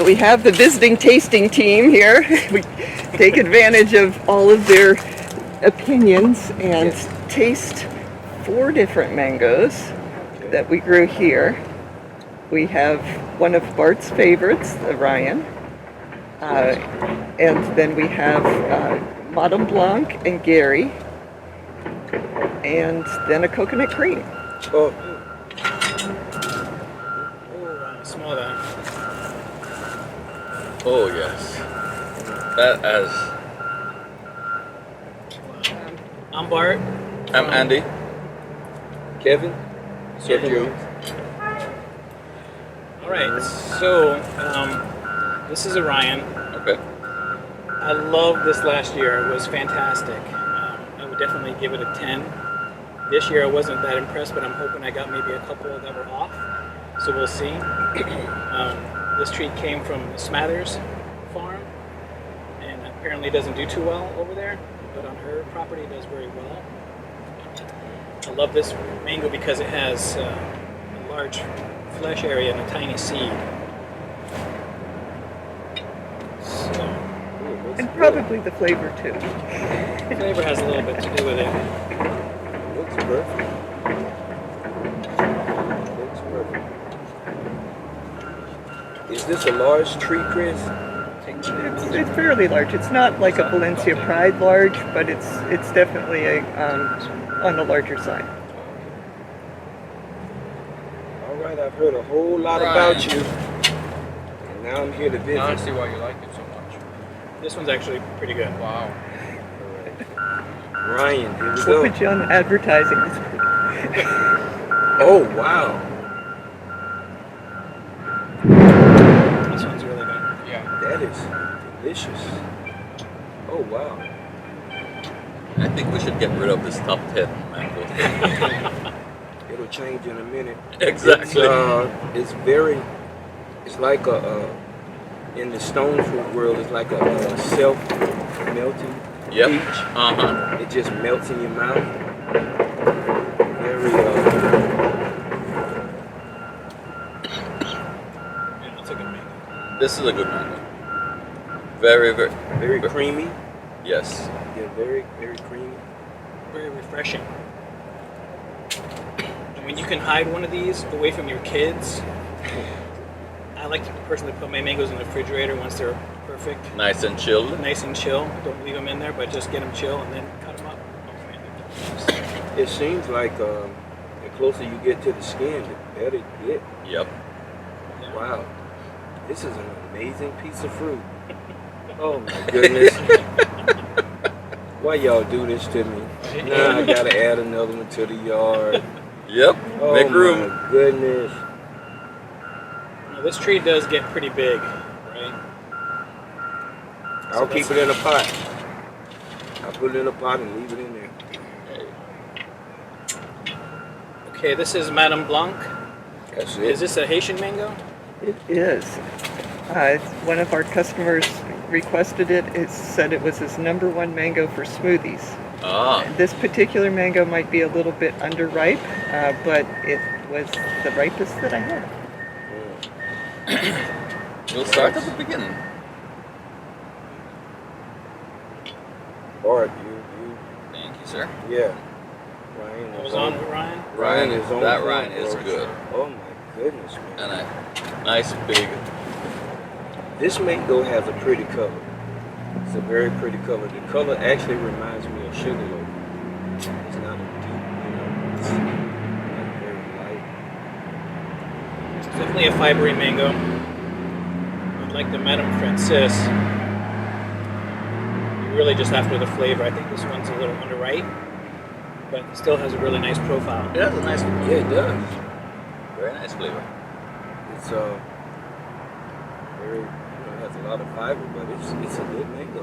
So we have the visiting tasting team here. We take advantage of all of their opinions and taste 4 different mangoes that we grew here. We have one of Bart's favorites, the Ryan, and then we have Madame Blanc and Gary, and then a coconut cream. Oh, smell that. Oh yes. That as. I'm Bart. I'm Andy. Kevin? Sergio. All right, so this is Orion. Okay. I loved this last year. It was fantastic. I would definitely give it a 10. This year I wasn't that impressed, but I'm hoping I got maybe a couple that were off. So we'll see. This tree came from Smathers farm, and apparently doesn't do too well over there, but on her property it does very well. I love this mango because it has a large flesh area and a tiny seed. So, And probably the flavor too. the flavor has a little bit to do with it. Looks perfect. Looks perfect. Is this a large tree, Chris? It's fairly large. It's not like a Valencia Pride large, but it's definitely on the larger side. All right, I've heard a whole lot about you, and now I'm here to visit. Now I see why you like it so much. This one's actually pretty good. Wow. Ryan, here we We'll go. put you on advertising. Oh, wow. This one's really good. Yeah. That is delicious. Oh, wow. I think we should get rid of this top 10 mango. It'll change in a minute. Exactly. It's like in the stone fruit world, it's like a self-melting Yep. peach. Uh-huh. It just melts in your mouth. Very, Yeah, that's a good mango. This is a good mango. Very, very, very creamy. yes. Yeah, very, very creamy. Very refreshing. And when you can hide one of these away from your kids, I like to personally put my mangoes in the refrigerator once they're perfect. Nice and chilled. Nice and chill. Don't leave them in there, but just get them chill and then cut them up. It seems like the closer you get to the skin, the better you get. Yep. Wow. This is an amazing piece of fruit. Oh my goodness. Why y'all do this to me? Now I gotta add another one to the yard. Yep. Oh Make room. my goodness. Now, this tree does get pretty big, right? I'll keep it in a pot. I'll put it in a pot and leave it in there. Okay, this is Madame Blanc. That's it. Is this a Haitian mango? It is. One of our customers requested it. It said it was his #1 mango for smoothies. Ah. This particular mango might be a little bit underripe, but it was the ripest that I had. We'll start at the beginning. Bart, Thank you, sir. yeah. Ryan What is was on with Ryan? Ryan is on. That point, Ryan is bro. good. Oh my goodness, man. And a nice big. This mango has a pretty color. It's a very pretty color. The color actually reminds me of sugarloaf. It's not a deep, it's like very light. It's definitely a fibery mango. Like the Madame Francis, you're really just after the flavor. I think this one's a little underripe, but it still has a really nice profile. It has a nice. Yeah, it does. Very nice flavor. It's very, it has a lot of fiber, but it's a good mango.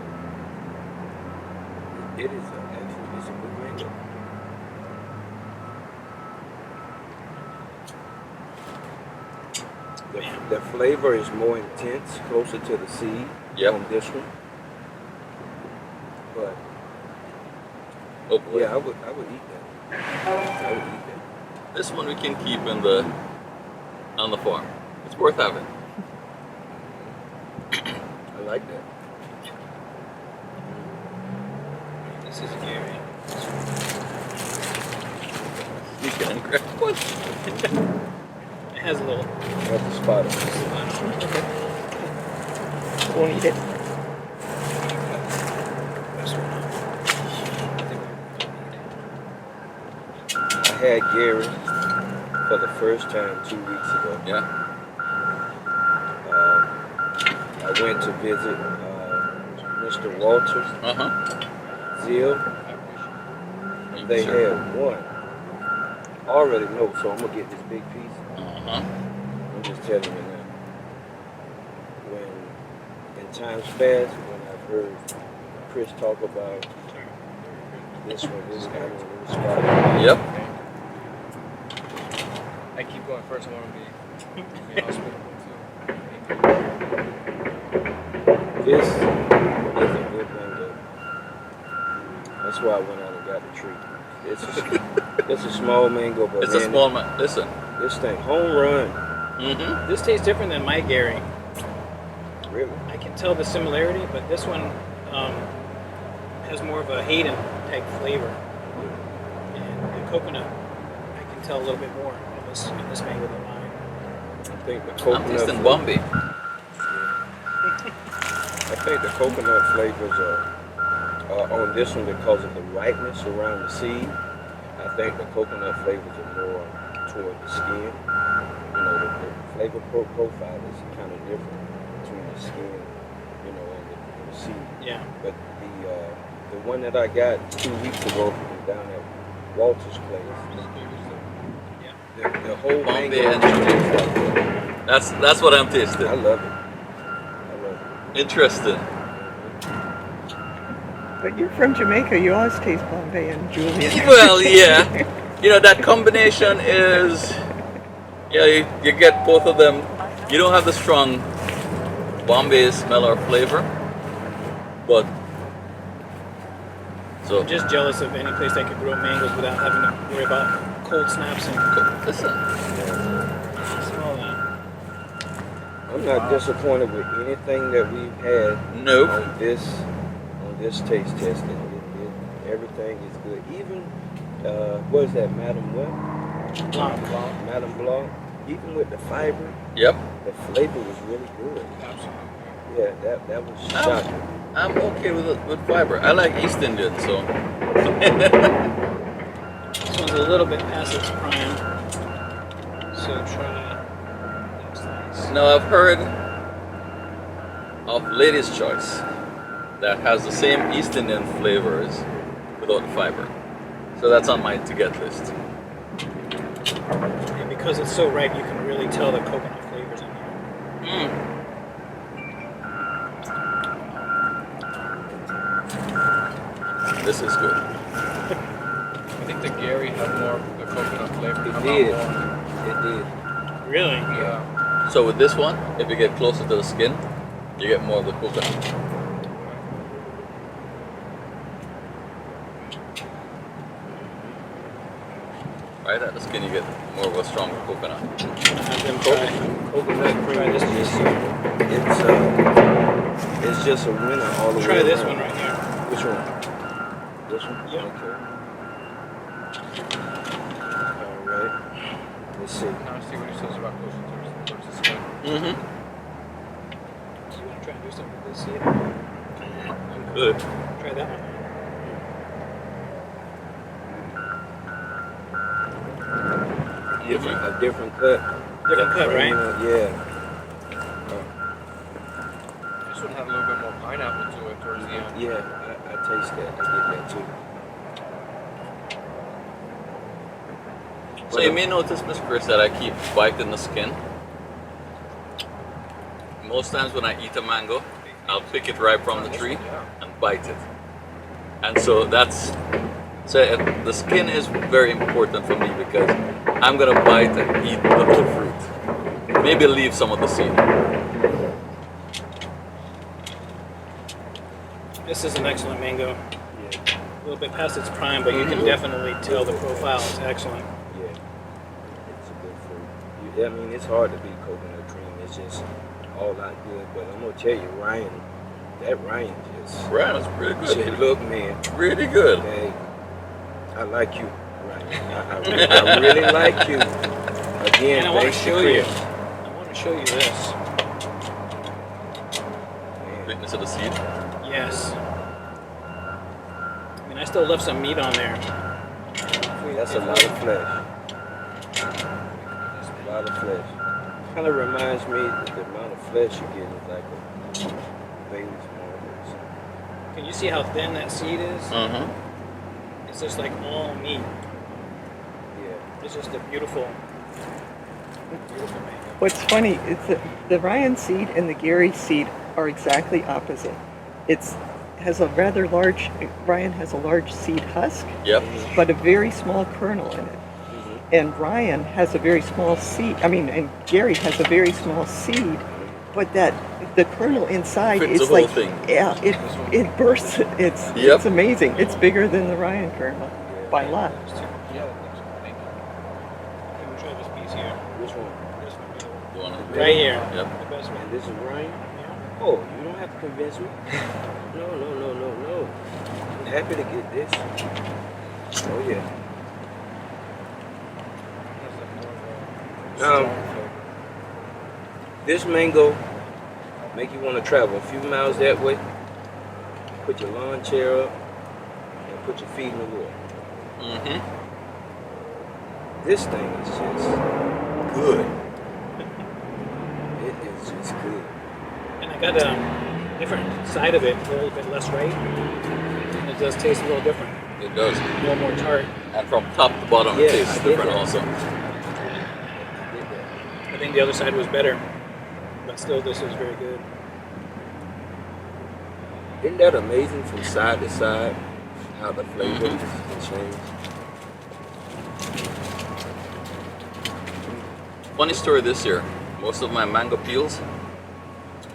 It is actually it's a good mango. The flavor is more intense, closer to the seed on this one. But Oh boy. yeah, I would eat that. I would eat that. This one we can keep on the farm. It's worth having. I like that. This is Gary. You can grab one. It has a little That's the spot. spot. Won't eat it. This one. I had Gary for the first time 2 weeks ago. Yeah. I went to visit Mr. Walters, Zeal. They had one. I already know, so I'm gonna get this big piece. I'm just telling you now. When in times past, when I've heard Chris talk about this one, this guy, this spot. Yep. I keep going first. I want to be hospitable too. This is a good mango. That's why I went out and got the tree. It's a small mango, but It's a man, small man. Listen. this thing home run. This tastes different than my Gary. Really? I can tell the similarity, but this one has more of a Hayden type flavor. And the coconut, I can tell a little bit more in this mango than mine. I think the I'm coconut. tasting Bombay. I think the coconut flavors are on this one because of the ripeness around the seed. I think the coconut flavors are more toward the skin. You know, the flavor profile is kind of different between the skin, you know, and the seed. Yeah. But the one that I got 2 weeks ago from down at Walter's place, the whole Bombay mango and tastes like that. That's what I'm tasting. I love it. I love it. Interesting. But you're from Jamaica. You always taste Bombay and Julian. Well, yeah. You know, that combination is, yeah, you get both of them. You don't have the strong Bombay smell or flavor, but so I'm just jealous of any place that could grow mangoes without having to worry about cold snaps and listen. smell that. I'm not disappointed with anything that we've had Nope. on this taste testing. Everything is good. Even what is that, Madame what? Blanc. Madame Blanc. Even with the fiber, Yep. the flavor was really good. Absolutely. Yeah, that was shocking. I'm okay with fiber. I like East Indian, so. This one's a little bit past its prime. So try next slice. Now I've heard of Lady's Choice that has the same East Indian flavors without fiber. So that's on my to-get list. And because it's so ripe, you can really tell the coconut flavors in here. This is good. I think the Gary had more of the coconut flavor. It come did. out It did. Really? more. Yeah. So with this one, if you get closer to the skin, you get more of the coconut. Right at the skin, you get more of a stronger coconut. Have them try. Coconut cream Try this is piece just here. it's just a winner all the way Try this around. one right here. Which one? This one? Yeah. Okay. All right. Let's see. Now I see what he says about closer towards the skin. Mm-hmm. Do you want to try and do something with this here? I'm good. Try that one. A different cut. Different cut, right? Yeah. This one had a little bit more pineapple to it towards the end. Yeah, I taste that. I get that too. So you may notice, Miss Chris, that I keep biting the skin. Most times when I eat a mango, I'll pick it right from the tree and bite it. And so the skin is very important for me because I'm gonna bite and eat the whole fruit. Maybe leave some of the seed. This is an excellent mango. Yeah. A little bit past its prime, but you can definitely tell the profile is excellent. Yeah. It's a good fruit. I mean, it's hard to beat coconut cream. It's just all out good. But I'm gonna tell you, Ryan, that Ryan just Ryan was pretty good. shit, look, man. Really good. Okay, I like you, Ryan. I really like you. Again, And I want to thanks show Chris. you. I want to show you this. Man, Thickness of the seed. Yes. I mean, I still left some meat on there. that's a lot of flesh. That's a lot of flesh. Kind of reminds me that the amount of flesh you get is like a Bailey's marbles. Can you see how thin that seed is? Uh-huh. It's just like all meat. Yeah. It's just a beautiful, beautiful mango. What's funny is that the Ryan seed and the Gary seed are exactly opposite. Has a rather large, Ryan has a large seed husk, Yep. but a very small kernel in it. And Ryan has a very small seed, and Gary has a very small seed, but the kernel inside Fits is the whole like, thing. yeah, it bursts, it's Yep. amazing. It's bigger than the Ryan kernel by a lot. Yeah, that looks good. Thank you. Can we show this piece here? Which one? This one. You want Right here. Yep. The best And one. this is Ryan? Yeah. Oh, you don't have to convince me. No. I'm happy to get this. Oh yeah. That's like more of a Um, strong flavor. This mango make you want to travel a few miles that way. Put your lawn chair up and put your feet in the water. Mm-hmm. This thing is just good. It is just good. And I got a different side of it, a little bit less ripe. And it does taste a little different. It does. A little more tart. And from top to bottom, Yeah, it tastes I get different that. also. I think the other side was better. But still, this is very good. Isn't that amazing from side to side how the flavor can change? Funny story this year. Most of my mango peels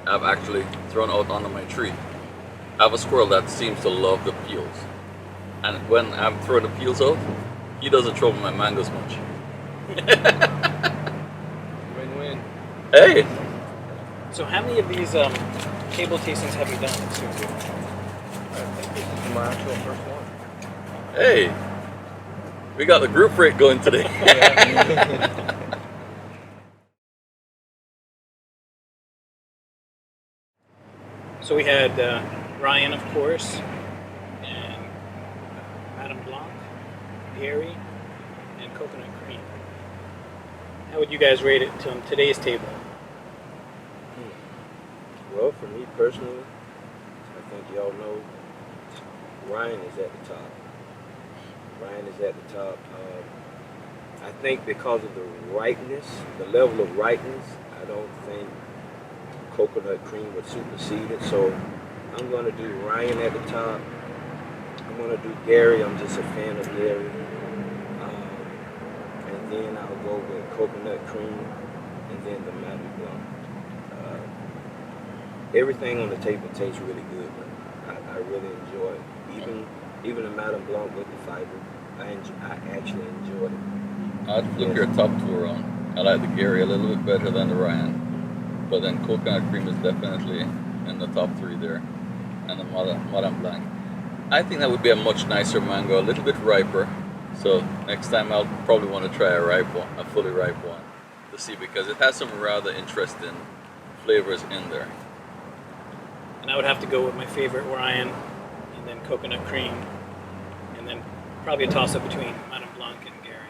I've actually thrown out onto my tree. I have a squirrel that seems to love the peels. And when I'm throwing the peels out, he doesn't trouble my mangoes much. Win-win. Hey! So how many of these table tastings have you done, Sergio? I think this is my actual first one. Hey! We got the group rate going today. Yeah. So we had Ryan, of course, and Madame Blanc, Gary, and coconut cream. How would you guys rate it to today's table? Well, for me personally, I think y'all know Ryan is at the top. Ryan is at the top. I think because of the ripeness, the level of ripeness, I don't think coconut cream would supersede it. So I'm going to do Ryan at the top. I'm going to do Gary. I'm just a fan of Gary. And then I'll go with coconut cream and then the Madame Blanc. Everything on the table tastes really good. I really enjoy it. Even the Madame Blanc with the fiber, I actually enjoyed it. I'd flip your top two around. I like the Gary a little bit better than the Ryan. But then coconut cream is definitely in the top three there. And the Madame Blanc. I think that would be a much nicer mango, a little bit riper. So next time I'll probably want to try a ripe one, a fully ripe one, to see, because it has some rather interesting flavors in there. And I would have to go with my favorite Ryan, and then coconut cream, and then probably a toss-up between Madame Blanc and Gary.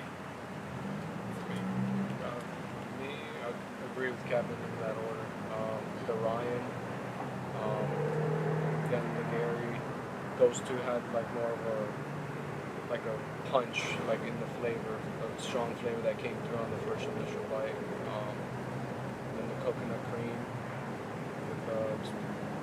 Me, I agree with Kevin in that order. The Ryan, then the Gary, those two had like more of a punch, like in the flavor, a strong flavor that came through on the first initial bite. Then the coconut cream with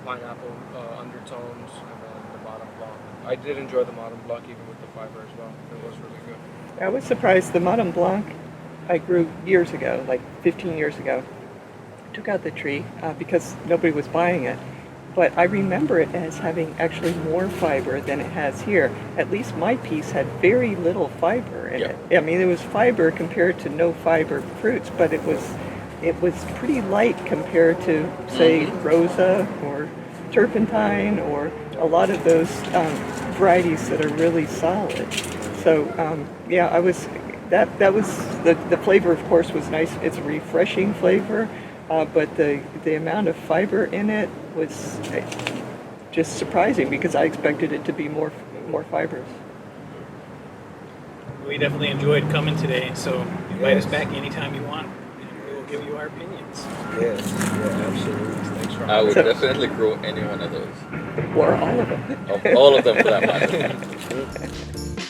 pineapple undertones, and then the Madame Blanc. I did enjoy the Madame Blanc even with the fiber as well. It was really good. I was surprised. The Madame Blanc I grew years ago, like 15 years ago. Took out the tree because nobody was buying it. But I remember it as having actually more fiber than it has here. At least my piece had very little fiber in it. I mean, it was fiber compared to no fiber fruits, but it was it was pretty light compared to, say, Rosa or Turpentine or a lot of those varieties that are really solid. So yeah, I was that was the flavor. Of course, was nice. It's a refreshing flavor, but the amount of fiber in it was just surprising because I expected it to be more fibrous. We definitely enjoyed coming today, so invite us back anytime you want, and we will give you our opinions. Yeah, absolutely. Thanks for I would So- definitely grow any one of those. Or all of them. All of them for that matter.